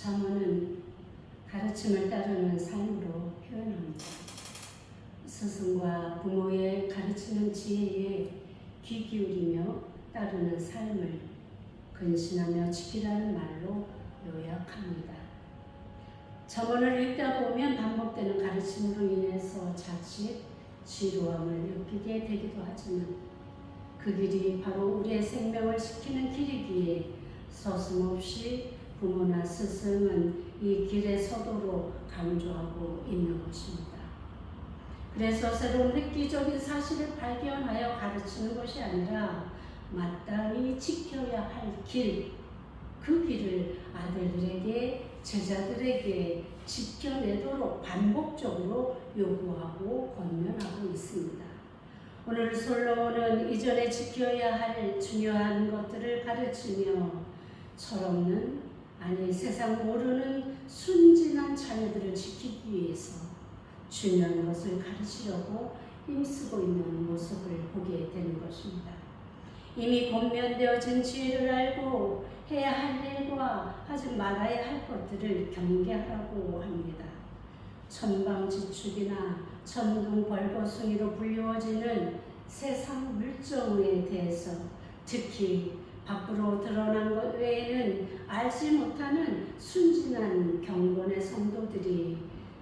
잠언은 가르침을 따르는 삶으로 표현합니다. 스승과 부모의 가르치는 지혜에 귀 기울이며 따르는 삶을 근신하며 지키라는 말로 요약합니다. 잠언을 읽다 보면 반복되는 가르침으로 인해서 자칫 지루함을 느끼게 되기도 하지만 그 길이 바로 우리의 생명을 지키는 길이기에 서슴없이 부모나 스승은 이 길의 서도로 강조하고 있는 것입니다. 그래서 새로운 획기적인 사실을 발견하여 가르치는 것이 아니라 마땅히 지켜야 할 길, 그 길을 아들들에게, 제자들에게 지켜내도록 반복적으로 요구하고 권면하고 있습니다. 오늘 솔로몬은 이전에 지켜야 할 중요한 것들을 가르치며 철없는, 아니 세상 모르는 순진한 자녀들을 지키기 위해서 중요한 것을 가르치려고 힘쓰고 있는 모습을 보게 되는 것입니다. 이미 권면되어진 지혜를 알고 해야 할 일과 하지 말아야 할 것들을 경계하라고 합니다. 천방지축이나 천둥벌거숭이로 불리워지는 세상 물정에 대해서 특히 밖으로 드러난 것 외에는 알지 못하는 순진한 경건의 성도들이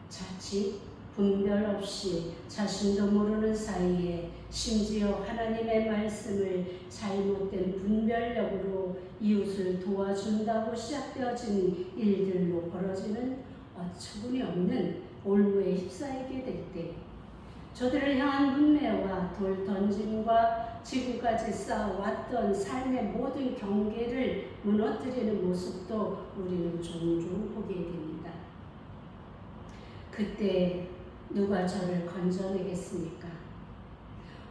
자칫 분별 없이 자신도 모르는 사이에 심지어 하나님의 말씀을 잘못된 분별력으로 이웃을 도와준다고 시작되어진 일들로 벌어지는 어처구니 없는 올무에 휩싸이게 될 때 저들을 향한 문매와 돌 던짐과 지금까지 쌓아왔던 삶의 모든 경계를 무너뜨리는 모습도 우리는 종종 보게 됩니다. 그때 누가 저를 건져내겠습니까?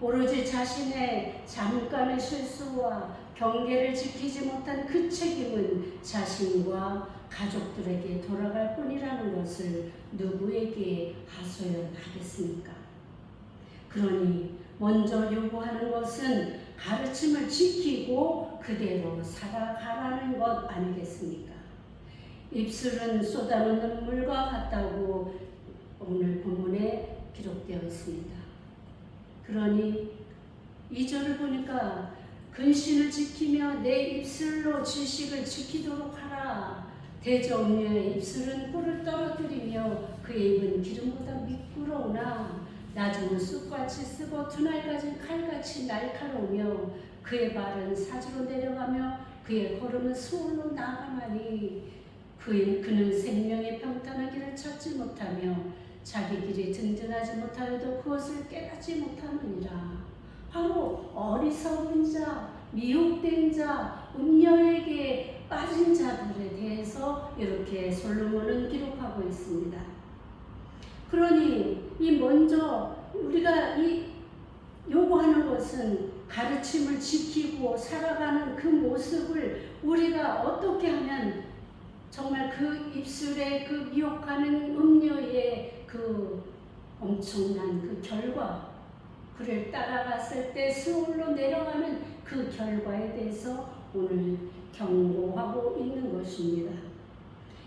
오로지 자신의 잠깐의 실수와 경계를 지키지 못한 그 책임은 자신과 가족들에게 돌아갈 뿐이라는 것을 누구에게 하소연하겠습니까? 그러니 먼저 요구하는 것은 가르침을 지키고 그대로 살아가라는 것 아니겠습니까? 입술은 쏟아놓는 물과 같다고 오늘 본문에 기록되어 있습니다. 그러니 2절을 보니까 근신을 지키며 내 입술로 지식을 지키도록 하라. 대저음녀의 입술은 꿀을 떨어뜨리며 그의 입은 기름보다 미끄러우나 나중은 쑥같이 쓰고 두날까지 칼같이 날카로우며 그의 발은 사지로 내려가며 그의 걸음은 수월로 나아가나니 그는 생명의 평탄한 길을 찾지 못하며 자기 길이 든든하지 못하여도 그것을 깨닫지 못하느니라. 바로 어리석은 자, 미혹된 자, 음녀에게 빠진 자들에 대해서 이렇게 솔로몬은 기록하고 있습니다. 그러니 이 먼저 우리가 이 요구하는 것은 가르침을 지키고 살아가는 그 모습을 우리가 어떻게 하면 정말 그 입술에 그 미혹하는 음녀의 그 엄청난 그 결과, 그를 따라갔을 때 스올로 내려가는 그 결과에 대해서 오늘 경고하고 있는 것입니다.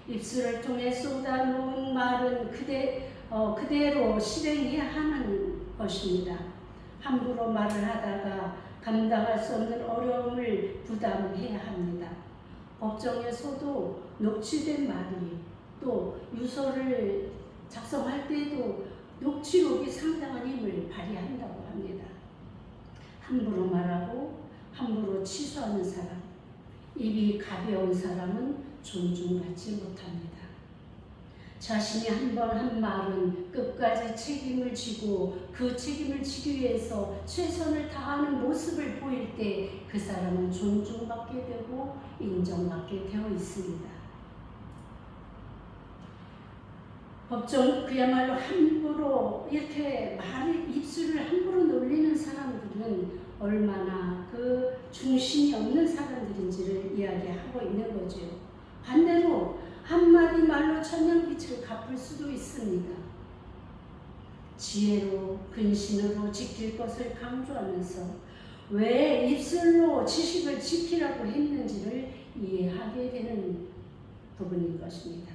입술을 통해 쏟아놓은 말은 그대로 실행해야 하는 것입니다. 함부로 말을 하다가 감당할 수 없는 어려움을 부담해야 합니다. 법정에서도 녹취된 말이 또 유서를 작성할 때에도 녹취록이 상당한 힘을 발휘한다고 합니다. 함부로 말하고 함부로 취소하는 사람, 입이 가벼운 사람은 존중받지 못합니다. 자신이 한 번 한 말은 끝까지 책임을 지고 그 책임을 지기 위해서 최선을 다하는 모습을 보일 때 그 사람은 존중받게 되고 인정받게 되어 있습니다. 법정 그야말로 함부로 이렇게 입술을 함부로 놀리는 사람들은 얼마나 그 중심이 없는 사람들인지를 이야기하고 있는 거죠. 반대로 한마디 말로 천냥빛을 갚을 수도 있습니다. 지혜로 근신으로 지킬 것을 강조하면서 왜 입술로 지식을 지키라고 했는지를 이해하게 되는 부분인 것입니다.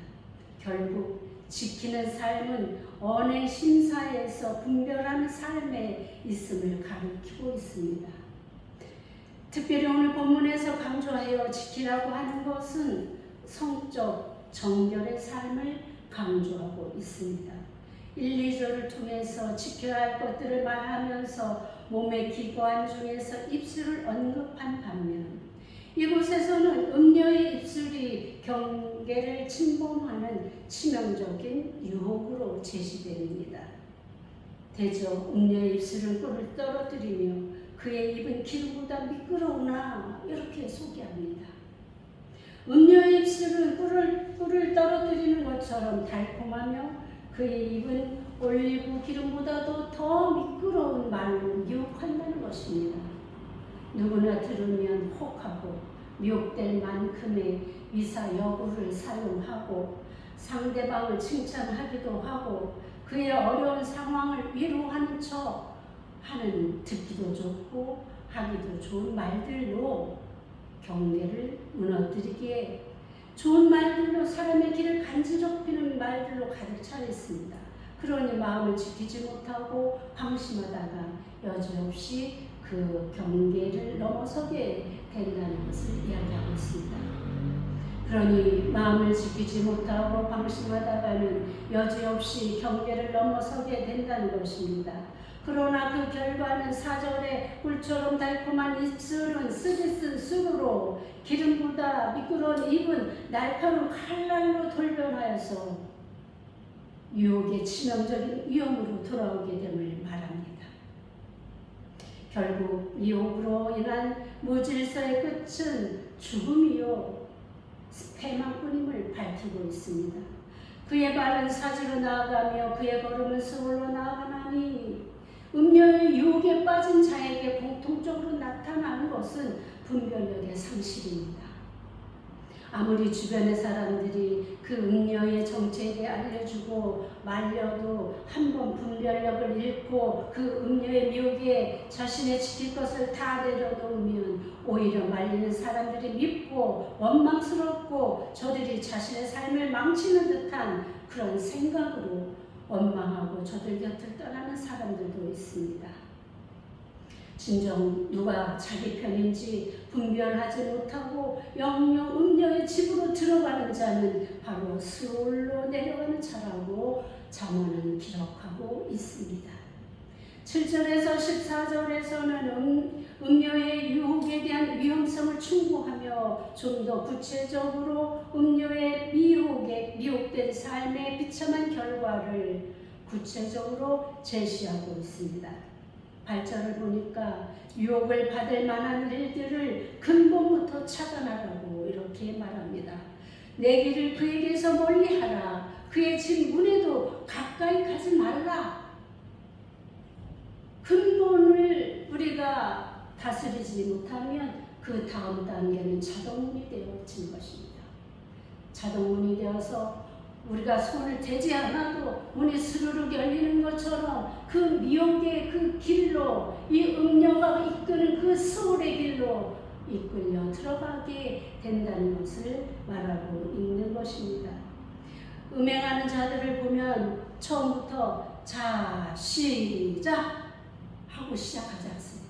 결국 지키는 삶은 언의 심사에서 분별하는 삶에 있음을 가리키고 있습니다. 특별히 오늘 본문에서 강조하여 지키라고 하는 것은 성적 정결의 삶을 강조하고 있습니다. 1, 2절을 통해서 지켜야 할 것들을 말하면서 몸의 기관 중에서 입술을 언급한 반면 이곳에서는 음녀의 입술이 경계를 침범하는 치명적인 유혹으로 제시됩니다. 대저 음녀의 입술은 꿀을 떨어뜨리며 그의 입은 기름보다 미끄러우나 이렇게 소개합니다. 음녀의 입술은 꿀을 떨어뜨리는 것처럼 달콤하며 그의 입은 올리브 기름보다도 더 미끄러운 말로 유혹한다는 것입니다. 누구나 들으면 혹하고 미혹될 만큼의 위사 여구를 사용하고 상대방을 칭찬하기도 하고 그의 어려운 상황을 위로하는 척 하는 듣기도 좋고 하기도 좋은 말들로 경계를 무너뜨리기에 좋은 말들로 사람의 길을 간지럽히는 말들로 가득 차 있습니다. 그러니 마음을 지키지 못하고 방심하다가 여지없이 그 경계를 넘어서게 된다는 것을 이야기하고 있습니다. 그러니 마음을 지키지 못하고 방심하다가는 여지없이 경계를 넘어서게 된다는 것입니다. 그러나 그 결과는 4절에 꿀처럼 달콤한 입술은 쓰디 쓴 쑥으로 기름보다 미끄러운 입은 날카로운 칼날로 돌변하여서 유혹의 치명적인 위험으로 돌아오게 됨을 말합니다. 결국 유혹으로 인한 무질서의 끝은 죽음이요 패망뿐임을 밝히고 있습니다. 그의 발은 사지로 나아가며 그의 걸음은 서울로 나아가나니 음녀의 유혹에 빠진 자에게 공통적으로 나타나는 것은 분별력의 상실입니다. 아무리 주변의 사람들이 그 음녀의 정체에 알려주고 말려도 한번 분별력을 잃고 그 음녀의 미혹에 자신의 지킬 것을 다 내려놓으면 오히려 말리는 사람들이 밉고 원망스럽고 저들이 자신의 삶을 망치는 듯한 그런 생각으로 원망하고 저들 곁을 떠나는 사람들도 있습니다. 진정 누가 자기 편인지 분별하지 못하고 영영 음녀의 집으로 들어가는 자는 바로 수올로 내려가는 자라고 잠언은 기록하고 있습니다. 7절에서 14절에서는 음녀의 유혹에 대한 위험성을 충고하며 좀 더 구체적으로 음녀의 미혹된 삶의 비참한 결과를 구체적으로 제시하고 있습니다. 8절을 보니까 유혹을 받을 만한 일들을 근본부터 차단하라고 이렇게 말합니다. 내 길을 그에게서 멀리하라. 그의 집 문에도 가까이 가지 말라. 근본을 우리가 다스리지 못하면 그 다음 단계는 자동문이 되어진 것입니다. 자동문이 되어서 우리가 손을 대지 않아도 문이 스르륵 열리는 것처럼 그 미혹의 그 길로 이 음녀가 이끄는 그 소울의 길로 이끌려 들어가게 된다는 것을 말하고 있는 것입니다. 음행하는 자들을 보면 처음부터 자, 시작 하고 시작하지 않습니다.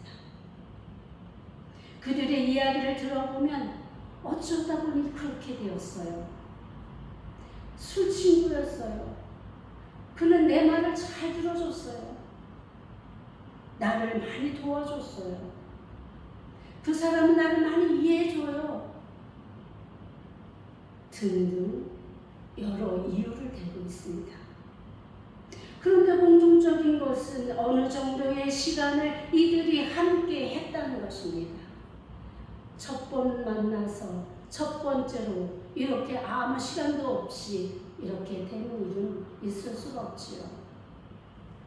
그들의 이야기를 들어보면 어쩌다 보니 그렇게 되었어요. 술 친구였어요. 그는 내 말을 잘 들어줬어요. 나를 많이 도와줬어요. 그 사람은 나를 많이 이해해줘요. 등등 여러 이유를 대고 있습니다. 그런데 공통적인 것은 어느 정도의 시간을 이들이 함께 했다는 것입니다. 첫 번 만나서 첫 번째로 이렇게 아무 시간도 없이 이렇게 되는 일은 있을 수가 없지요.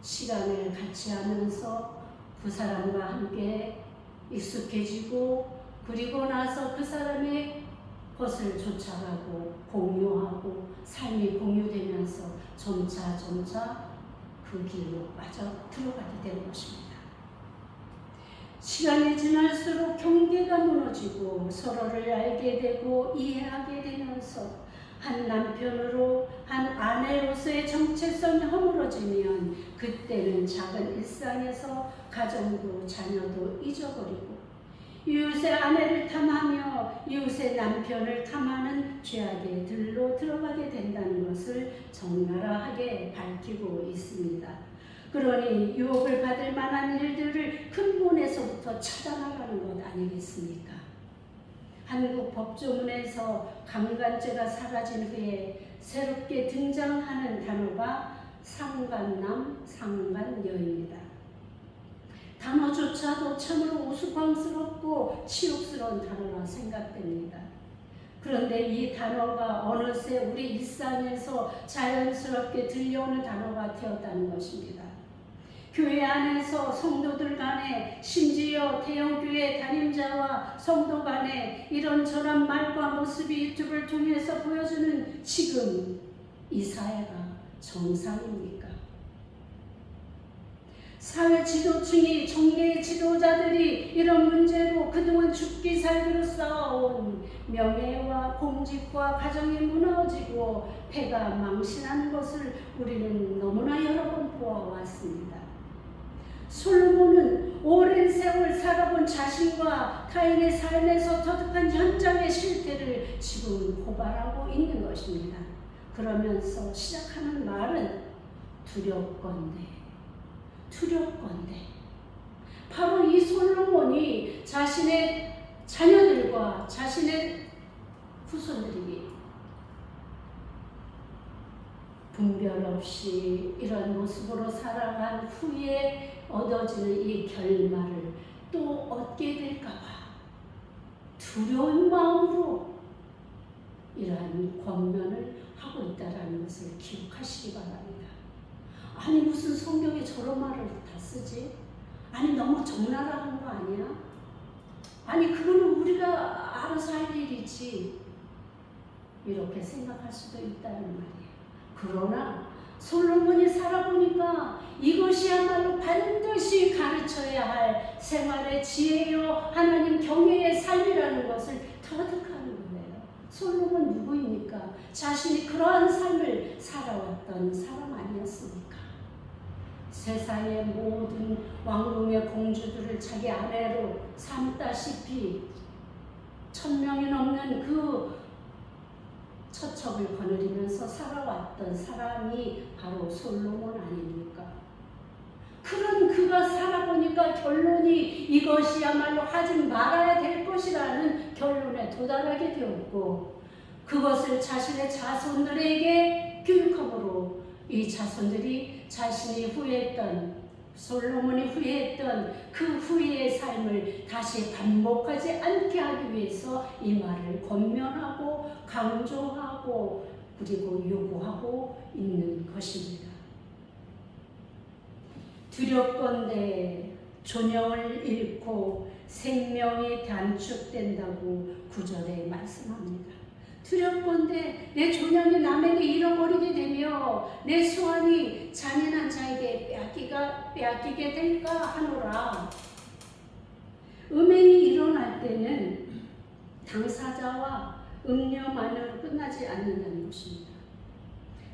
시간을 같이 하면서 그 사람과 함께 익숙해지고 그리고 나서 그 사람의 것을 쫓아가고 공유하고 삶이 공유되면서 점차 그 길로 빠져 들어가게 되는 것입니다. 시간이 지날수록 경계가 무너지고 서로를 알게 되고 이해하게 되면서 한 남편으로 한 아내로서의 정체성이 허물어지면 그때는 작은 일상에서 가정도 자녀도 잊어버리고 이웃의 아내를 탐하며 이웃의 남편을 탐하는 죄악의 들로 들어가게 된다는 것을 적나라하게 밝히고 있습니다. 그러니 유혹을 받을 만한 일들을 근본에서부터 차단하라는 것 아니겠습니까? 한국 법조문에서 강간죄가 사라진 후에 새롭게 등장하는 단어가 상간남, 상간녀입니다. 단어조차도 참으로 우스꽝스럽고 치욕스러운 단어라 생각됩니다. 그런데 이 단어가 어느새 우리 일상에서 자연스럽게 들려오는 단어가 되었다는 것입니다. 교회 안에서 성도들 간에 심지어 대형교회 담임자와 성도 간에 이런저런 말과 모습이 유튜브를 통해서 보여주는 지금 이 사회가 정상입니까? 사회 지도층이 정계의 지도자들이 이런 문제로 그동안 죽기 살기로 쌓아온 명예와 공직과 가정이 무너지고 패가 망신하는 것을 우리는 너무나 여러 번 보아왔습니다. 솔로몬은 오랜 세월 살아본 자신과 타인의 삶에서 터득한 현장의 실태를 지금 고발하고 있는 것입니다. 그러면서 시작하는 말은 두렵건대 바로 이 솔로몬이 자신의 자녀들과 자신의 후손들이 분별 없이 이런 모습으로 살아간 후에 얻어지는 이 결말을 또 얻게 될까봐 두려운 마음으로 이러한 권면을 하고 있다는 것을 기억하시기 바랍니다. 아니 무슨 성경에 저런 말을 다 쓰지? 아니 너무 적나라한 거 아니야? 아니 그거는 우리가 알아서 할 일이지. 이렇게 생각할 수도 있다는 말이에요. 그러나 솔로몬이 살아보니까 이것이야말로 반드시 가르쳐야 할 생활의 지혜요 하나님 경외의 삶이라는 것을 터득하는 거예요. 솔로몬 누구입니까? 자신이 그러한 삶을 살아왔던 사람 아니었습니까? 세상의 모든 왕궁의 공주들을 자기 아내로 삼다시피 1000명이 넘는 그 처첩을 거느리면서 살아왔던 사람이 바로 솔로몬 아닙니까? 그런 그가 살아보니까 결론이 이것이야말로 하지 말아야 될 것이라는 결론에 도달하게 되었고 그것을 자신의 자손들에게 교육함으로 이 자손들이 자신이 후회했던 솔로몬이 후회했던 그 후회의 삶을 다시 반복하지 않게 하기 위해서 이 말을 권면하고 강조하고 그리고 요구하고 있는 것입니다. 두렵건대 존영을 잃고 생명이 단축된다고 9절에 말씀합니다. 두렵건대 내 존영이 남에게 잃어버리게 되며 내 소원이 잔인한 자에게 빼앗기게 될까 하노라. 음행이 일어날 때는 당사자와 음녀만으로 끝나지 않는다는 것입니다.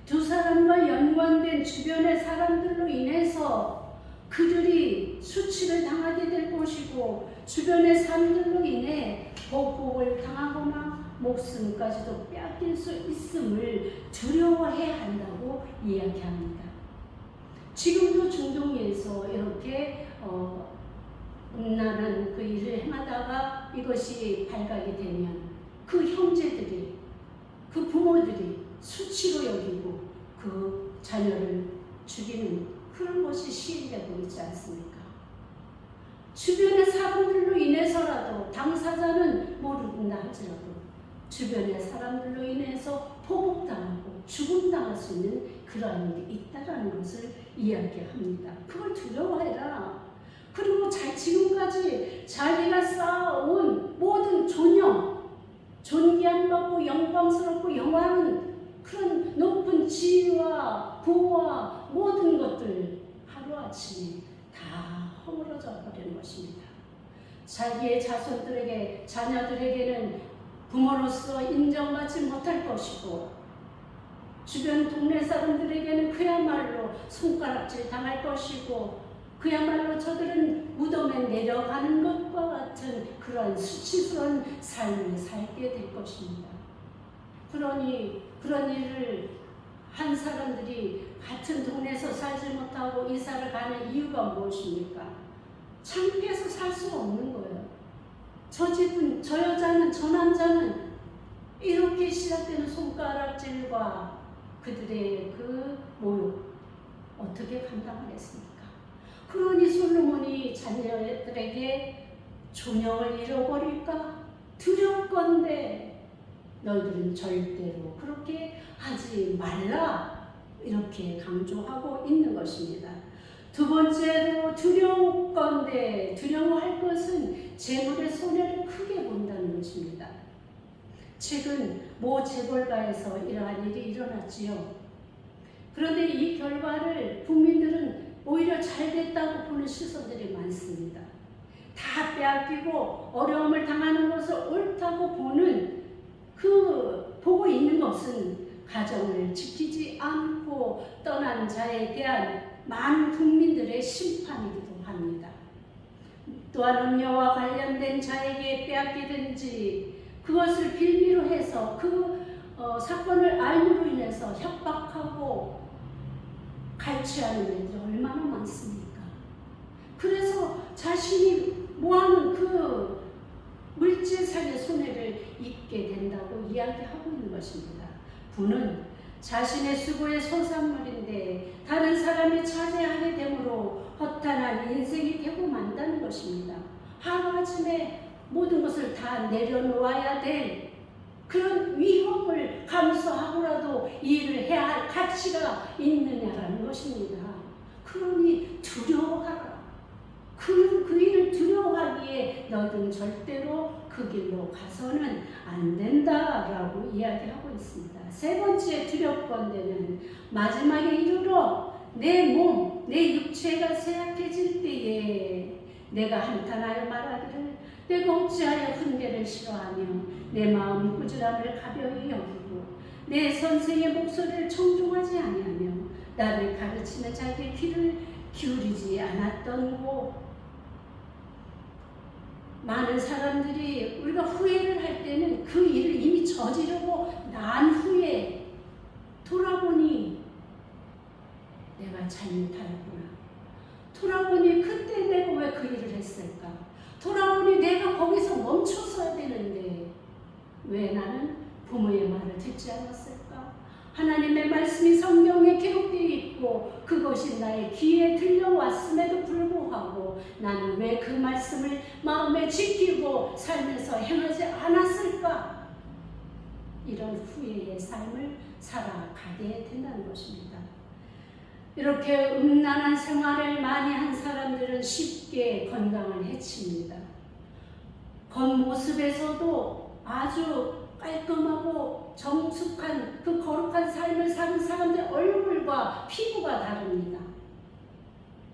두 사람과 연관된 주변의 사람들로 인해서 그들이 수치를 당하게 될 것이고 주변의 사람들로 인해 보복을 당하거나 목숨까지도 빼앗길 수 있음을 두려워해야 한다고 이야기합니다. 지금도 중동에서 이렇게 음란한 그 일을 행하다가 이것이 발각이 되면 그 형제들이 그 부모들이 수치로 여기고 그 자녀를 죽이는 그런 것이 시행되고 있지 않습니까? 주변의 사람들로 인해서라도 당사자는 모른다 할지라도 주변의 사람들로 인해서 포복당하고 죽음당할 수 있는 그러한 일이 있다는 것을 이야기합니다. 그걸 두려워해라. 그리고 지금까지 자기가 쌓아온 모든 존귀한 받고 영광스럽고 영화는 그런 높은 지위와 부와 모든 것들 하루아침에 다 허물어져 버리는 것입니다. 자기의 자손들에게 자녀들에게는 부모로서 인정받지 못할 것이고 주변 동네 사람들에게는 그야말로 손가락질 당할 것이고 그야말로 저들은 무덤에 내려가는 것과 같은 그런 수치스러운 삶을 살게 될 것입니다. 그러니 그런 일을 한 사람들이 같은 동네에서 살지 못하고 이사를 가는 이유가 무엇입니까? 창피해서 살 수가 없는 거예요. 저 집은, 저 여자는, 저 남자는 이렇게 시작되는 손가락질과 그들의 그 모욕 어떻게 감당하겠습니까? 그러니 솔로몬이 자녀들에게 존영을 잃어버릴까 두렵건대 너희들은 절대로 그렇게 하지 말라 이렇게 강조하고 있는 것입니다. 두 번째로 두려웠건대 두려워할 것은 재물의 손해를 크게 본다는 것입니다. 최근 모 재벌가에서 이러한 일이 일어났지요. 그런데 이 결과를 국민들은 오히려 잘 됐다고 보는 시선들이 많습니다. 다 빼앗기고 어려움을 당하는 것을 옳다고 보고 있는 것은 가정을 지키지 않고 떠난 자에 대한 많은 국민들의 심판이기도 합니다. 또한 음녀와 관련된 자에게 빼앗기든지 그것을 빌미로 해서 그 사건을 알므로 인해서 협박하고 갈취하는 일들이 얼마나 많습니까? 그래서 자신이 모아놓은 그 물질상의 손해를 입게 된다고 이야기하고 있는 것입니다. 부는 자신의 수고의 소산물인데 다른 사람이 차지하게 되므로 허탄한 인생이 되고 만다는 것입니다. 하루아침에 모든 것을 다 내려놓아야 될 그런 위험을 감수하고라도 이 일을 해야 할 가치가 있느냐라는 것입니다. 그러니 두려워하라. 그 일을 두려워하기에 너희들은 절대로 그 길로 가서는 안 된다라고 이야기하고 있습니다. 세 번째 두렵건대는 마지막에 이르러 내 몸, 내 육체가 쇠약해질 때에 내가 한탄하여 말하기를 내가 어찌하여 훈계를 싫어하며 내 마음이 꾸지람을 가벼이 여기고 내 선생의 목소리를 청종하지 아니하며 나를 가르치는 자에게 귀를 기울이지 않았던고. 많은 사람들이 우리가 후회를 할 때는 그 일을 이미 저지르고 난 후에 돌아보니 내가 잘못하였구나. 돌아보니 그때 내가 왜 그 일을 했을까? 돌아보니 내가 거기서 멈췄어야 되는데 왜 나는 부모의 말을 듣지 않았을까? 하나님의 말씀이 성경에 기록되어 있고 그것이 나의 귀에 들려왔음에도 불구하고 나는 왜 그 말씀을 마음에 지키고 살면서 행하지 않았을까? 이런 후회의 삶을 살아가게 된다는 것입니다. 이렇게 음란한 생활을 많이 한 사람들은 쉽게 건강을 해칩니다. 겉모습에서도 아주 깔끔하고 정숙한 그 거룩한 삶을 사는 사람들의 얼굴과 피부가 다릅니다.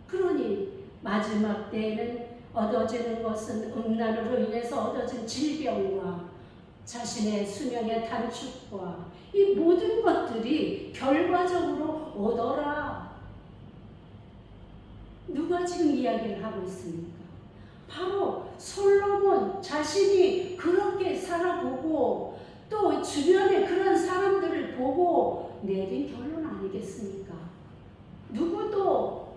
그러니 마지막 때에는 얻어지는 것은 음란으로 인해서 얻어진 질병과 자신의 수명의 단축과 이 모든 것들이 결과적으로 오더라. 누가 지금 이야기를 하고 있습니까? 바로 솔로몬 자신이 그렇게 살아보고 또 주변에 그런 사람들을 보고 내린 결론 아니겠습니까? 누구도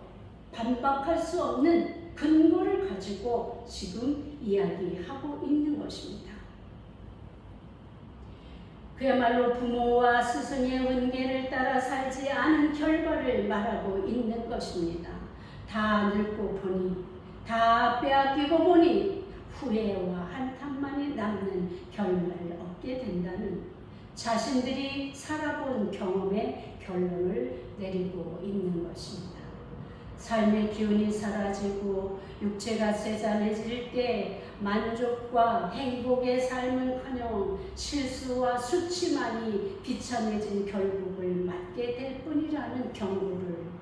반박할 수 없는 근거를 가지고 지금 이야기하고 있는 것입니다. 그야말로 부모와 스승의 은계를 따라 살지 않은 결과를 말하고 있는 것입니다. 다 늙고 보니, 다 빼앗기고 보니 후회와 한탄만이 남는 결말을 얻게 된다는 자신들이 살아본 경험의 결론을 내리고 있는 것입니다. 삶의 기운이 사라지고 육체가 세잔해질 때 만족과 행복의 삶은커녕 실수와 수치만이 비참해진 결국을 맞게 될 뿐이라는 경고를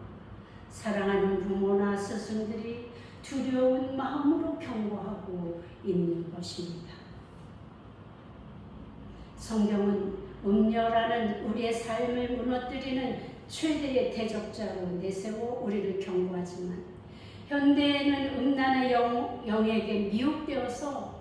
사랑하는 부모나 스승들이 두려운 마음으로 경고하고 있는 것입니다. 성경은 음녀라는 우리의 삶을 무너뜨리는 최대의 대적자로 내세워 우리를 경고하지만 현대에는 음란의 영에게 미혹되어서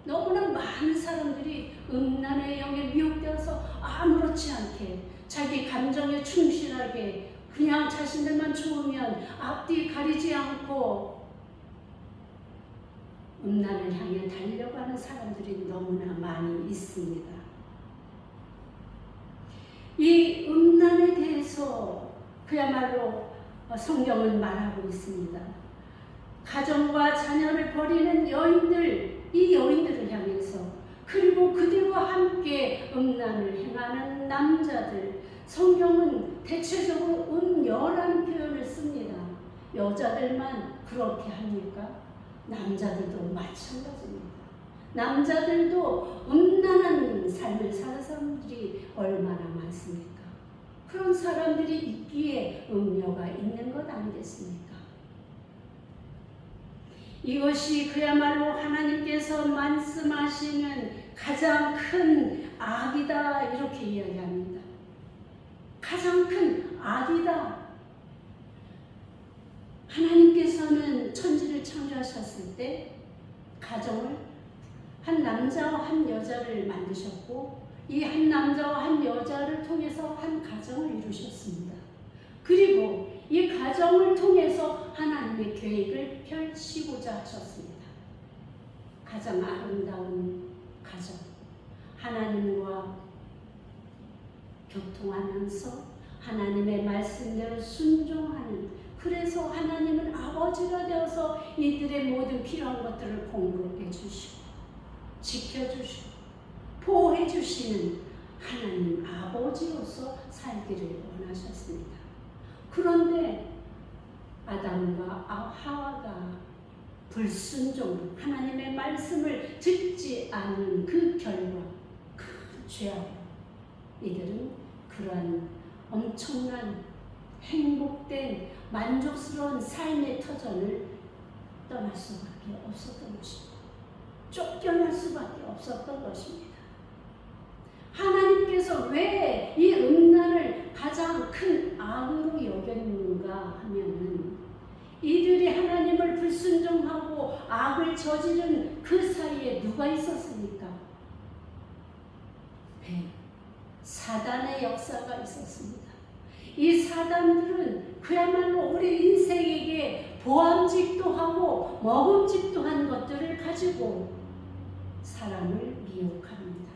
너무나 많은 사람들이 음란의 영에 미혹되어서 아무렇지 않게 자기 감정에 충실하게 그냥 자신들만 좋으면 앞뒤 가리지 않고 음란을 향해 달려가는 사람들이 너무나 많이 있습니다. 이 음란에 대해서 그야말로 성경은 말하고 있습니다. 가정과 자녀를 버리는 여인들, 이 여인들을 향해서 그리고 그들과 함께 음란을 행하는 남자들, 성경은 대체적으로 음녀라는 표현을 씁니다. 여자들만 그렇게 합니까? 남자들도 마찬가지입니다. 남자들도 음란한 삶을 사는 사람들이 얼마나 많습니까? 그런 사람들이 있기에 음녀가 있는 것 아니겠습니까? 이것이 그야말로 하나님께서 말씀하시는 가장 큰 악이다, 이렇게 이야기합니다. 가장 큰 악이다. 하나님께서는 천지를 창조하셨을 때 가정을 한 남자와 한 여자를 만드셨고 이 한 남자와 한 여자를 통해서 한 가정을 이루셨습니다. 그리고 이 가정을 통해서 하나님의 계획을 펼치고자 하셨습니다. 가장 아름다운 가정, 하나님과 교통하면서 하나님의 말씀대로 순종하는, 그래서 하나님은 아버지가 되어서 이들의 모든 필요한 것들을 공급해 주시고 지켜주시고 보호해 주시는 하나님 아버지로서 살기를 원하셨습니다. 그런데 아담과 하와가 불순종, 하나님의 말씀을 듣지 않은 그 결과, 그 죄악으로 이들은 그러한 엄청난 행복된 만족스러운 삶의 터전을 떠날 수밖에 없었던 것입니다. 쫓겨날 수밖에 없었던 것입니다. 하나님께서 왜 이 음란을 가장 큰 악으로 여겼는가 하면은 이들이 하나님을 불순종하고 악을 저지른 그 사이에 누가 있었습니까? 사단의 역사가 있었습니다. 이 사단들은 그야말로 우리 인생에게 보암직도 하고 먹음직도 한 것들을 가지고 사람을 미혹합니다.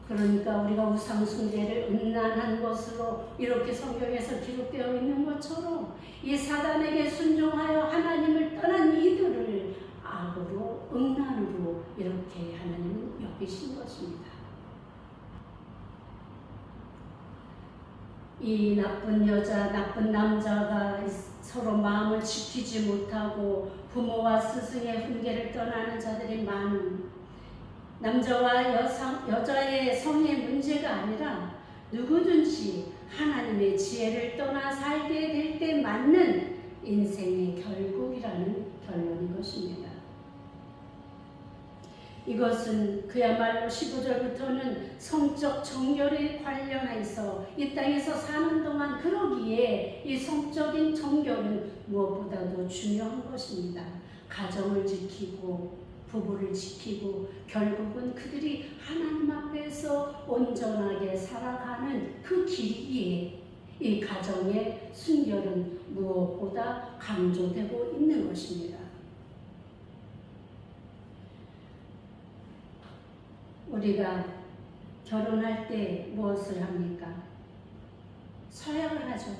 그러니까 우리가 우상숭배를 음란한 것으로 이렇게 성경에서 기록되어 있는 것처럼 이 사단에게 순종하여 하나님을 떠난 이들을 악으로 음란으로 이렇게 하나님은 여기신 것입니다. 이 나쁜 여자, 나쁜 남자가 서로 마음을 지키지 못하고 부모와 스승의 훈계를 떠나는 자들이 많은, 남자와 여자의 성의 문제가 아니라 누구든지 하나님의 지혜를 떠나 살게 될 때 맞는 인생의 결국이라는 결론인 것입니다. 이것은 그야말로 15절부터는 성적 정결에 관련해서 이 땅에서 사는 동안 그러기에 이 성적인 정결은 무엇보다도 중요한 것입니다. 가정을 지키고 부부를 지키고 결국은 그들이 하나님 앞에서 온전하게 살아가는 그 길이기에 이 가정의 순결은 무엇보다 강조되고 있는 것입니다. 우리가 결혼할 때 무엇을 합니까? 서약을 하죠.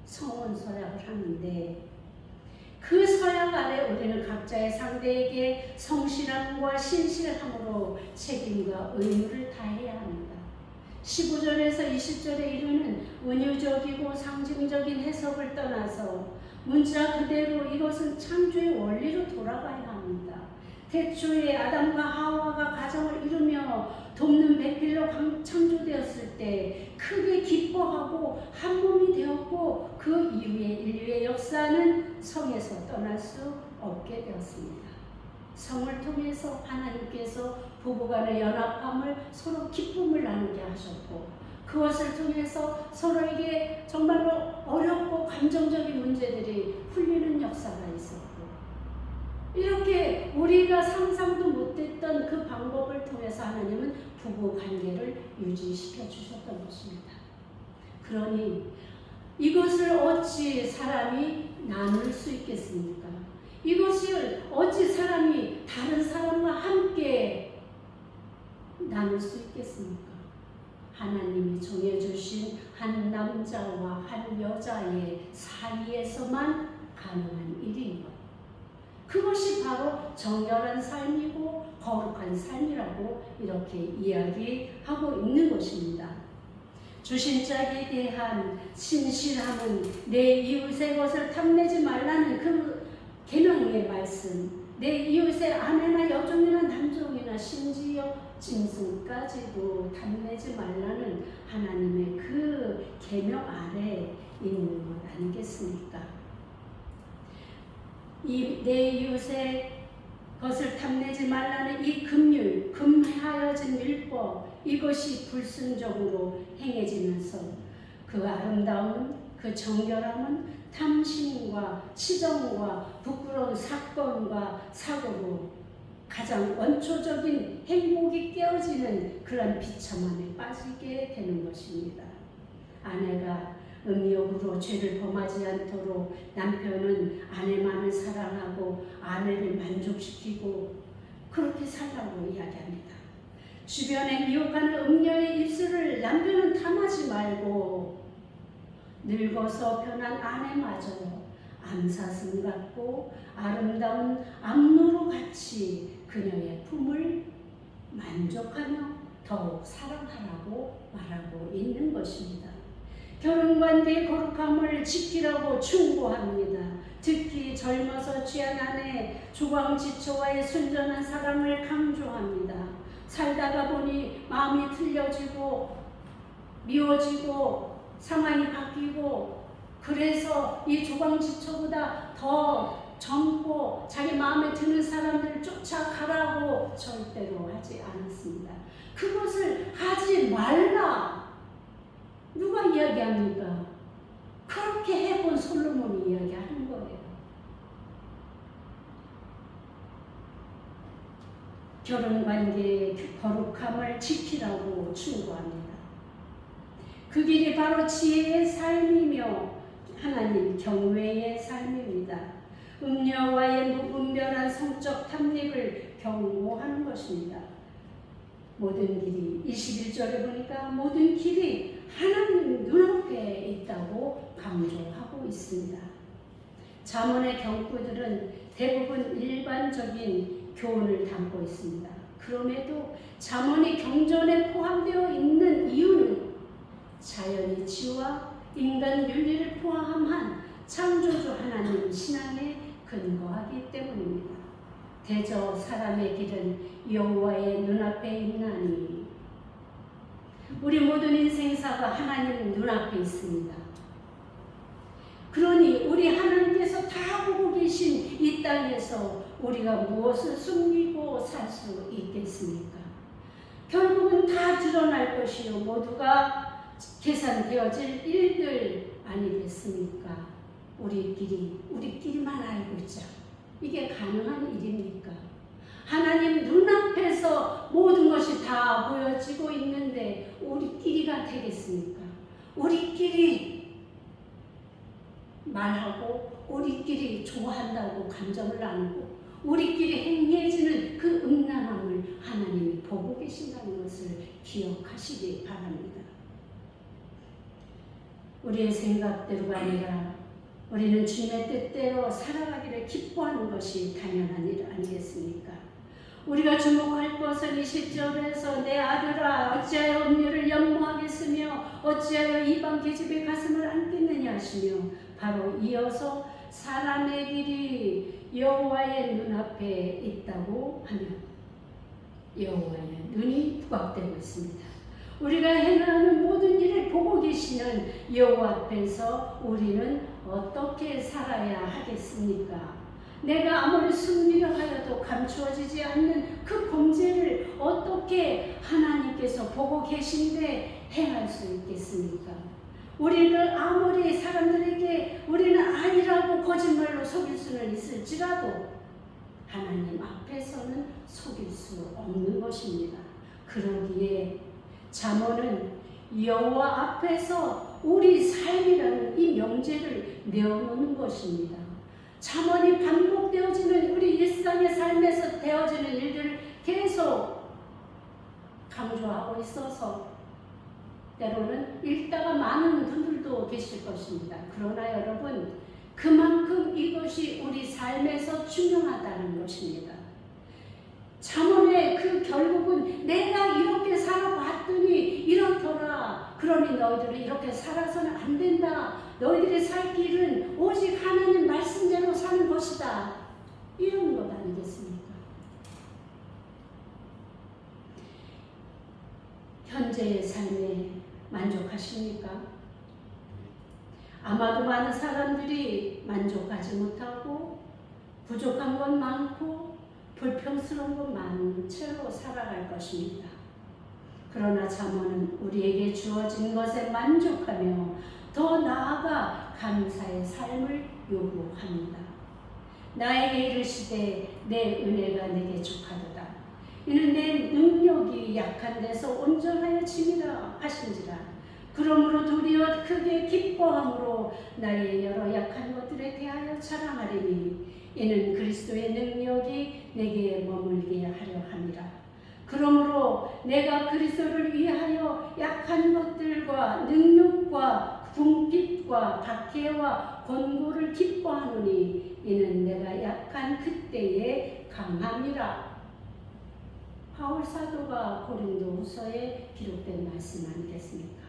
성혼 서약을 하는데 그 서약 아래 우리는 각자의 상대에게 성실함과 신실함으로 책임과 의무를 다해야 합니다. 15절에서 20절에 이르는 은유적이고 상징적인 해석을 떠나서 문자 그대로 이것은 창조의 원리로 돌아가야 합니다. 태초에 아담과 하와가 가정을 이루며 돕는 배필로 창조되었을 때 크게 기뻐하고 한 몸이 되었고 그 이후에 인류의 역사는 성에서 떠날 수 없게 되었습니다. 성을 통해서 하나님께서 부부간의 연합함을 서로 기쁨을 나누게 하셨고, 그것을 통해서 서로에게 정말로 어렵고 감정적인 문제들이 풀리는 역사가 있었고, 이렇게 우리가 상상도 못했던 그 방법을 통해서 하나님은 부부 관계를 유지시켜 주셨던 것입니다. 그러니 이것을 어찌 사람이 나눌 수 있겠습니까? 이것을 어찌 사람이 다른 사람과 함께 나눌 수 있겠습니까? 하나님이 정해주신 한 남자와 한 여자의 사이에서만 가능한 일인 것. 그것이 바로 정결한 삶이고 거룩한 삶이라고 이렇게 이야기하고 있는 것입니다. 주신 짝에 대한 신실함은 내 이웃의 것을 탐내지 말라는 그 계명의 말씀, 내 이웃의 아내나 여종이나 남종이나 심지어 짐승까지도 탐내지 말라는 하나님의 그 계명 아래에 있는 것 아니겠습니까? 내 이웃의 것을 탐내지 말라는 이 금율, 금하여진 율법, 이것이 불순종으로 행해지면서 그 아름다움, 그 정결함은 탐심과 치정과 부끄러운 사건과 사고로 가장 원초적인 행복이 깨어지는 그런 비참함에 빠지게 되는 것입니다. 아내가 음욕으로 죄를 범하지 않도록 남편은 아내만을 사랑하고 아내를 만족시키고 그렇게 살라고 이야기합니다. 주변에 미혹하는 음녀의 입술을 남편은 탐하지 말고 늙어서 변한 아내마저 암사슴 같고 아름다운 암노루 같이 그녀의 품을 만족하며 더욱 사랑하라고 말하고 있는 것입니다. 결혼관계의 거룩함을 지키라고 충고합니다. 특히 젊어서 취한 아내 주광지초와의 순전한 사랑을 강조합니다. 살다가 보니 마음이 틀려지고 미워지고 상황이 바뀌고 그래서 이 주광지초보다 더 젊고 자기 마음에 드는 사람들을 쫓아가라고 절대로 하지 않았습니다. 그것을 하지 말라. 누가 이야기합니까? 그렇게 해본 솔로몬이 이야기하는 거예요. 결혼관계의 거룩함을 지키라고 충고합니다. 그 길이 바로 지혜의 삶이며 하나님 경외의 삶입니다. 음녀와의 무분별한 성적 탐닉을 경고하는 것입니다. 모든 길이 21절에 보니까 모든 길이 하나님 눈앞에 있다고 강조하고 있습니다. 잠언의 경구들은 대부분 일반적인 교훈을 담고 있습니다. 그럼에도 잠언이 경전에 포함되어 있는 이유는 자연이치와 인간 윤리를 포함한 창조주 하나님 신앙에 근거하기 때문입니다. 대저 사람의 길은 여호와의 눈앞에 있나니. 우리 모든 인생사가 하나님 눈앞에 있습니다. 그러니 우리 하나님께서 다 보고 계신 이 땅에서 우리가 무엇을 숨기고 살 수 있겠습니까? 결국은 다 드러날 것이요 모두가 계산되어질 일들 아니겠습니까? 우리끼리만 알고 있자. 이게 가능한 일입니까? 하나님 눈앞에서 모든 것이 다 보여지고 있는데 우리끼리가 되겠습니까? 우리끼리 말하고 우리끼리 좋아한다고 감정을 나누고 우리끼리 행해지는 그 음란함을 하나님이 보고 계신다는 것을 기억하시기 바랍니다. 우리의 생각대로가 아니라 우리는 주님의 뜻대로 살아가기를 기뻐하는 것이 당연한 일 아니겠습니까? 우리가 주목할 것은 20절에서 내 아들아 어찌하여 음료를 연모하겠으며 어찌하여 이방 계집의 가슴을 안겠느냐 하시며 바로 이어서 사람의 길이 여호와의 눈앞에 있다고 하며 여호와의 눈이 부각되고 있습니다. 우리가 행하는 모든 일을 보고 계시는 여호와 앞에서 우리는 어떻게 살아야 하겠습니까? 내가 아무리 숨기려 하여도 감추어지지 않는 그 범죄를 어떻게 하나님께서 보고 계신데 행할 수 있겠습니까? 우리를 아무리 사람들에게 우리는 아니라고 거짓말로 속일 수는 있을지라도 하나님 앞에서는 속일 수 없는 것입니다. 그러기에 잠언은 여호와 앞에서 우리 삶이라는 이 명제를 내어놓는 것입니다. 잠언이 반복되어지는 우리 일상의 삶에서 되어지는 일들을 계속 강조하고 있어서 때로는 읽다가 많은 분들도 계실 것입니다. 그러나 여러분, 그만큼 이것이 우리 삶에서 중요하다는 것입니다. 잠언의 그 결국은 내가 이렇게 살아봤더니 이렇더라. 그러니 너희들은 이렇게 살아서는 안 된다. 너희들의 살 길은 오직 하나님 말씀대로 사는 것이다. 이런 것 아니겠습니까? 현재의 삶에 만족하십니까? 아마도 많은 사람들이 만족하지 못하고 부족한 건 많고 불평스러운 건 많은 채로 살아갈 것입니다. 그러나 잠언은 우리에게 주어진 것에 만족하며 더 나아가 감사의 삶을 요구합니다. 나에게 이르시되 내 은혜가 내게 족하도다. 이는 내 능력이 약한 데서 온전하여 짐이라 하신지라. 그러므로 도리어 크게 기뻐함으로 나의 여러 약한 것들에 대하여 자랑하리니 이는 그리스도의 능력이 내게 머물게 하려 함이라. 그러므로 내가 그리스도를 위하여 약한 것들과 능력과 궁핍과 박해와 권고를 기뻐하노니 이는 내가 약한 그때에 강함이라. 바울 사도가 고린도후서에 기록된 말씀 아니겠습니까?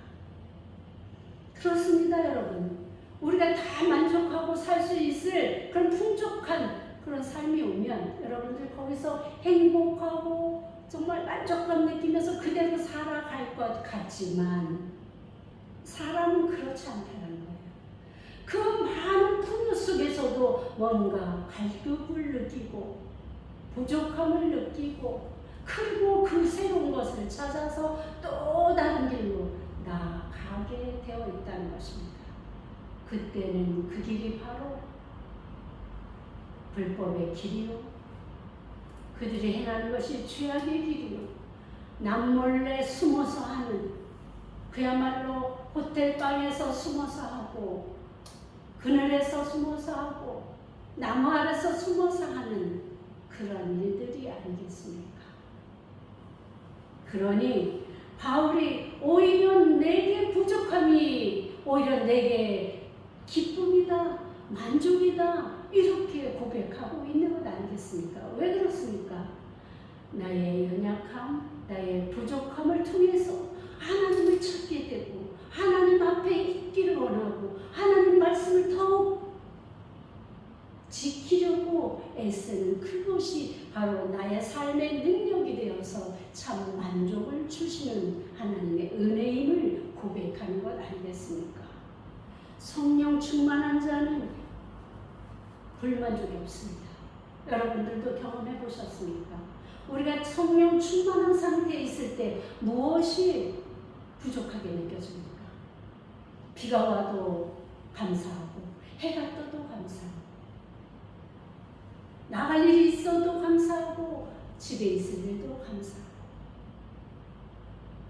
그렇습니다, 여러분. 우리가 다 만족하고 살 수 있을 그런 풍족한 그런 삶이 오면 여러분들 거기서 행복하고 정말 만족감 느끼면서 그대로 살아갈 것 같지만 사람은 그렇지 않다는 거예요. 그 많은 풍요 속에서도 뭔가 갈급을 느끼고 부족함을 느끼고 그리고 그 새로운 것을 찾아서 또 다른 길로 나아가게 되어 있다는 것입니다. 그때는 그 길이 바로 불법의 길이요, 그들이 행하는 것이 죄악의 길이요, 남몰래 숨어서 하는, 그야말로 호텔방에서 숨어서 하고 그늘에서 숨어서 하고 나무 아래서 숨어서 하는 그런 일들이 아니겠습니까? 그러니 바울이 오히려 내게 부족함이 오히려 내게 기쁨이다, 만족이다 이렇게 고백하고 있는 것 아니겠습니까? 왜 그렇습니까? 나의 연약함, 나의 부족함을 통해서 하나님을 찾게 되고 하나님 앞에 있기를 원하고 하나님 말씀을 더욱 지키려고 애쓰는 그것이 바로 나의 삶의 능력이 되어서 참 만족을 주시는 하나님의 은혜임을 고백하는 것 아니겠습니까? 성령 충만한 자는 불만족이 없습니다. 여러분들도 경험해 보셨습니까? 우리가 성령 충만한 상태에 있을 때 무엇이 부족하게 느껴집니까? 비가 와도 감사하고 해가 떠도 감사하고 나갈 일이 있어도 감사하고 집에 있을 일도 감사하고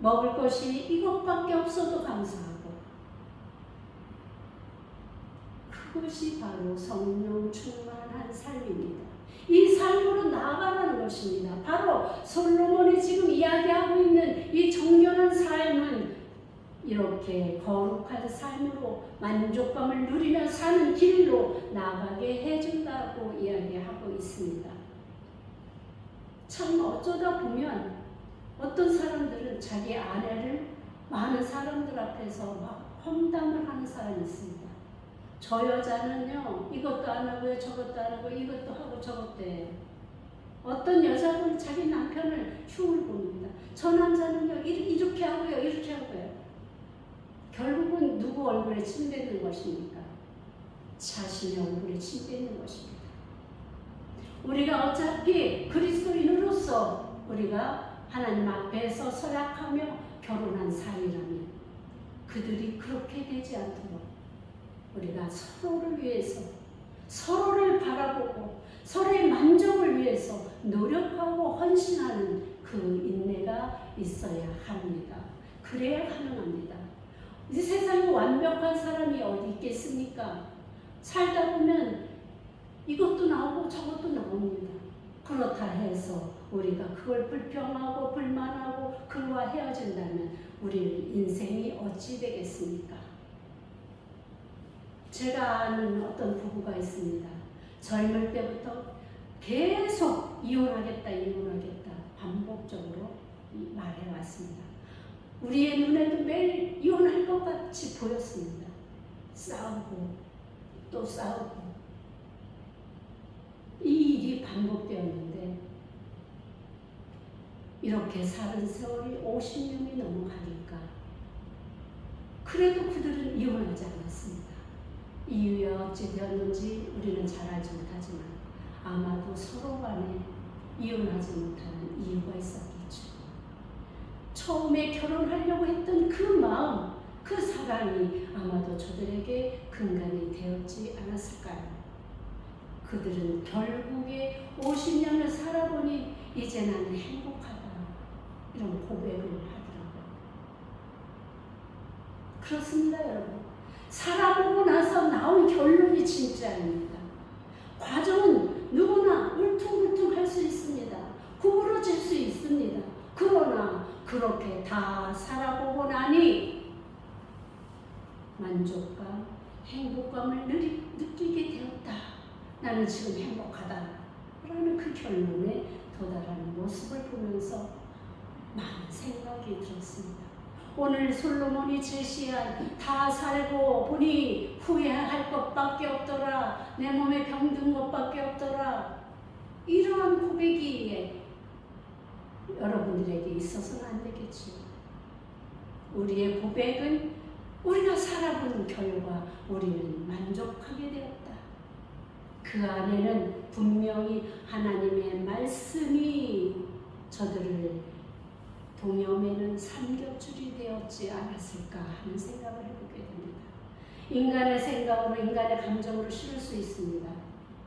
먹을 것이 이것밖에 없어도 감사하고 그것이 바로 성령 충만한 삶입니다. 이 삶으로 나아가는 것입니다. 바로 솔로몬이 지금 이야기하고 있는 이 정결한 삶은 이렇게 거룩한 삶으로 만족감을 누리며 사는 길로 나아가게 해준다고 이야기하고 있습니다. 참 어쩌다 보면 어떤 사람들은 자기 아내를 많은 사람들 앞에서 막 험담을 하는 사람이 있습니다. 저 여자는요 이것도 안 하고요 저것도 안 하고 이것도 하고 저것도 해요. 어떤 여자는 자기 남편을 흉을 봅니다. 저 남자는요 이렇게 하고요 이렇게 하고요. 결국은 누구 얼굴에 침 뱉는 것입니까? 자신의 얼굴에 침 뱉는 것입니다. 우리가 어차피 그리스도인으로서 우리가 하나님 앞에서 서약하며 결혼한 사이라면 그들이 그렇게 되지 않도록 우리가 서로를 위해서 서로를 바라보고 서로의 만족을 위해서 노력하고 헌신하는 그 인내가 있어야 합니다. 그래야 가능합니다. 이 세상에 완벽한 사람이 어디 있겠습니까? 살다 보면 이것도 나오고 저것도 나옵니다. 그렇다 해서 우리가 그걸 불평하고 불만하고 그와 헤어진다면 우리 인생이 어찌 되겠습니까? 제가 아는 어떤 부부가 있습니다. 젊을 때부터 계속 이혼하겠다 반복적으로 말해왔습니다. 우리의 눈에도 매일 이혼할 것 같이 보였습니다. 싸우고 또 싸우고 이 일이 반복되었는데 이렇게 사는 세월이 50년이 넘어가니까 그래도 그들은 이혼하지 않았습니다. 이유가 어찌 되었는지 우리는 잘 알지 못하지만 아마도 서로 간에 이혼하지 못하는 이유가 있었겠죠. 처음에 결혼하려고 했던 그 마음, 그 사랑이 아마도 저들에게 근간이 되었지 않았을까요? 그들은 결국에 50년을 살아보니 이제 나는 행복하다 이런 고백을 하더라고요. 그렇습니다, 여러분. 살아보고 나서 나온 결론이 진짜입니다. 과정은 누구나 울퉁불퉁할 수 있습니다. 구부러질 수 있습니다. 그러나 그렇게 다 살아보고 나니 만족감, 행복감을 느끼게 되었다. 나는 지금 행복하다. 라는 그 결론에 도달하는 모습을 보면서 많은 생각이 들었습니다. 오늘 솔로몬이 제시한 다 살고 보니 후회할 것밖에 없더라. 내 몸에 병든 것밖에 없더라. 이러한 고백이 여러분들에게 있어서는 안 되겠지요. 우리의 고백은 우리가 살아본 결과 우리는 만족하게 되었다. 그 안에는 분명히 하나님의 말씀이 저들을 동여매는 삼겹줄이 되었지 않았을까 하는 생각을 해보게 됩니다. 인간의 생각으로 인간의 감정으로 싫을 수 있습니다.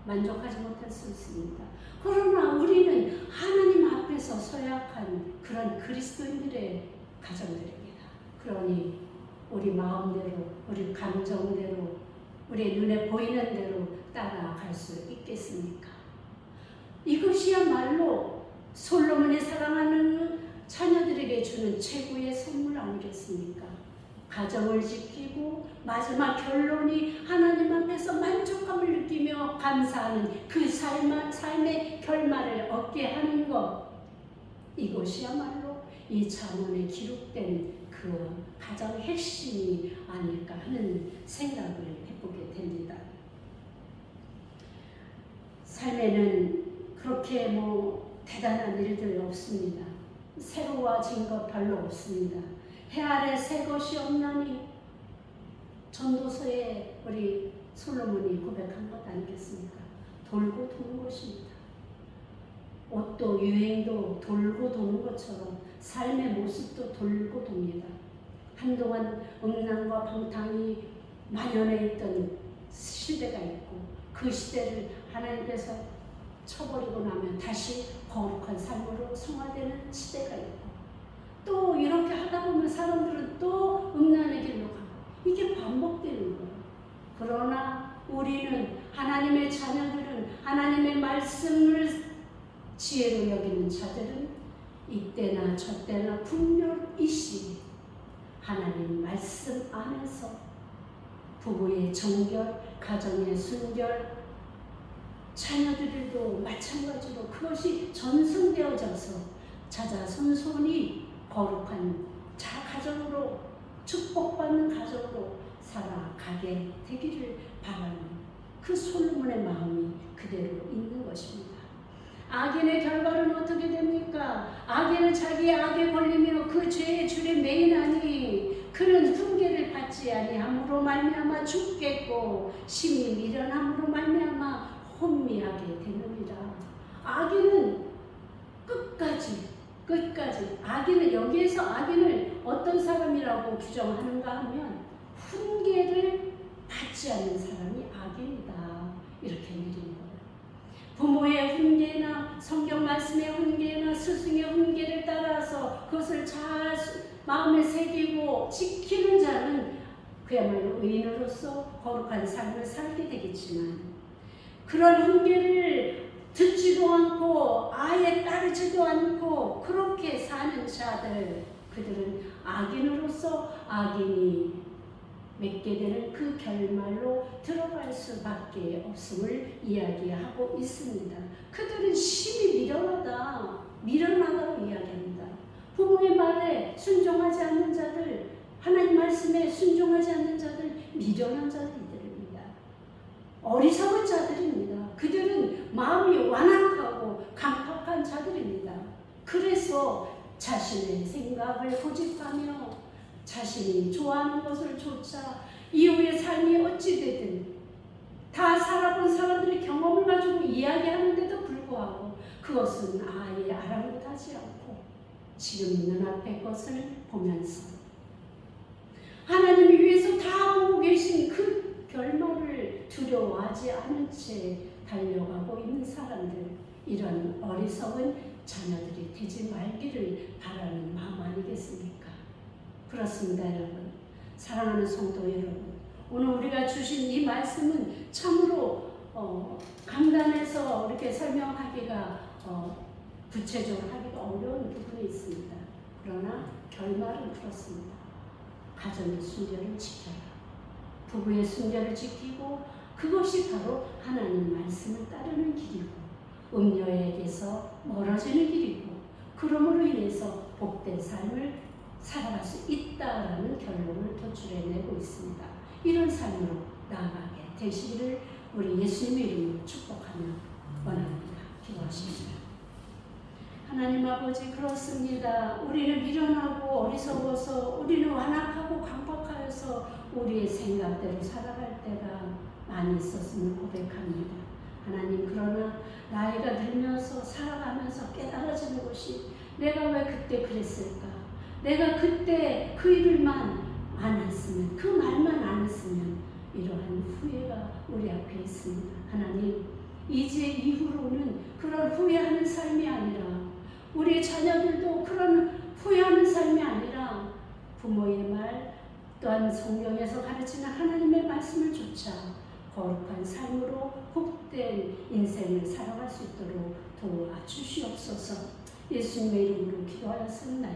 만족하지 못할 수 있습니다. 그러나 우리는 하나님 앞에서 서약한 그런 그리스도인들의 가정들입니다. 그러니 우리 마음대로, 우리 감정대로, 우리 눈에 보이는 대로 따라갈 수 있겠습니까? 이것이야말로 솔로몬이 사랑하는 자녀들에게 주는 최고의 선물 아니겠습니까? 가정을 지키고 마지막 결론이 하나님 앞에서 만족감을 느끼며 감사하는 그 삶의 결말을 얻게 하는 것, 이것이야말로 이 잠언에 기록된 그 가장 핵심이 아닐까 하는 생각을 해보게 됩니다. 삶에는 그렇게 대단한 일들이 없습니다. 새로워진 것 별로 없습니다. 해 아래 새 것이 없나니 전도서에 우리 솔로몬이 고백한 것 아니겠습니까? 돌고 도는 것입니다. 옷도 유행도 돌고 도는 것처럼 삶의 모습도 돌고 돕니다. 한동안 음란과 방탕이 만연해 있던 시대가 있고 그 시대를 하나님께서 쳐버리고 나면 다시 거룩한 삶으로 성화되는 시대가 있고 또 이렇게 하다 보면 사람들은 또 음란의 길로 가고 이게 반복되는 거예요. 그러나 우리는 하나님의 자녀들은 하나님의 말씀을 지혜로 여기는 자들은 이때나 저때나 분별이시 하나님 말씀 안에서 부부의 정결, 가정의 순결, 자녀들도 마찬가지로 그것이 전승되어져서 자자손손이 거룩한 가정으로 축복받는 가정으로 살아가게 되기를 바라는 그 솔로몬의 마음이 그대로 있는 것입니다. 악인의 결과는 어떻게 됩니까? 악인은 자기 악에 걸리며 그 죄의 줄에 매이나니 그는 훈계를 받지 아니함으로 말미암아 죽겠고 심히 미련함으로 말미암아 혼미하게 되느니라. 악인은 여기에서 악인을 어떤 사람이라고 규정하는가 하면 훈계를 받지 않는 사람이 악인이다 이렇게 내리는 거예요. 부모의 훈계나 성경 말씀의 훈계나 스승의 훈계를 따라서 그것을 잘 마음에 새기고 지키는 자는 그야말로 의인으로서 거룩한 삶을 살게 되겠지만 그런 훈계를 듣지도 않고 아예 따르지도 않고 그렇게 사는 자들 그들은 악인으로서 악인이 맺게 되는 그 결말로 들어갈 수밖에 없음을 이야기하고 있습니다. 그들은 심히 미련하다고 이야기합니다. 부모의 말에 순종하지 않는 자들, 하나님 말씀에 순종하지 않는 자들, 미련한 자들입니다. 어리석은 자들입니다. 그들은 마음이 완악하고 강팍한 자들입니다. 그래서 자신의 생각을 고집하며 자신이 좋아하는 것을 쫓아 이후의 삶이 어찌되든 다 살아본 사람들의 경험을 가지고 이야기하는데도 불구하고 그것은 아예 아랑곳하지 않고 지금 눈앞의 것을 보면서 하나님이 위해서 다 보고 계신 그 결말을 두려워하지 않은 채 달려가고 있는 사람들, 이런 어리석은 자녀들이 되지 말기를 바라는 마음 아니겠습니까? 그렇습니다, 여러분. 사랑하는 성도 여러분, 오늘 우리가 주신 이 말씀은 참으로 간단해서 이렇게 설명하기가 구체적으로 하기가 어려운 부분이 있습니다. 그러나 결말은 그렇습니다. 가정의 순결을 지켜라. 부부의 순결을 지키고 그것이 바로 하나님 말씀을 따르는 길이고 음녀에게서 멀어지는 길이고 그러므로 인해서 복된 삶을 살아갈 수 있다라는 결론을 도출해내고 있습니다. 이런 삶으로 나아가게 되시기를 우리 예수님의 이름으로 축복하며 원합니다. 기도하십시오. 하나님 아버지, 그렇습니다. 우리는 미련하고 어리석어서 우리는 완악하고 강박하여서 우리의 생각대로 살아갈 때가 많이 있었음을 고백합니다. 하나님, 그러나 나이가 들면서 살아가면서 깨달아지는 것이 내가 왜 그때 그랬을까? 내가 그때 그 일만 안 했으면, 그 말만 안 했으면 이러한 후회가 우리 앞에 있습니다. 하나님, 이제 이후로는 그런 후회하는 삶이 아니라 우리 자녀들도 그런 후회하는 삶이 아니라 부모의 말 또한 성경에서 가르치는 하나님의 말씀을 좇아 거룩한 삶으로 복된 인생을 살아갈 수 있도록 도와주시옵소서. 예수님의 이름으로 기도하였습니다.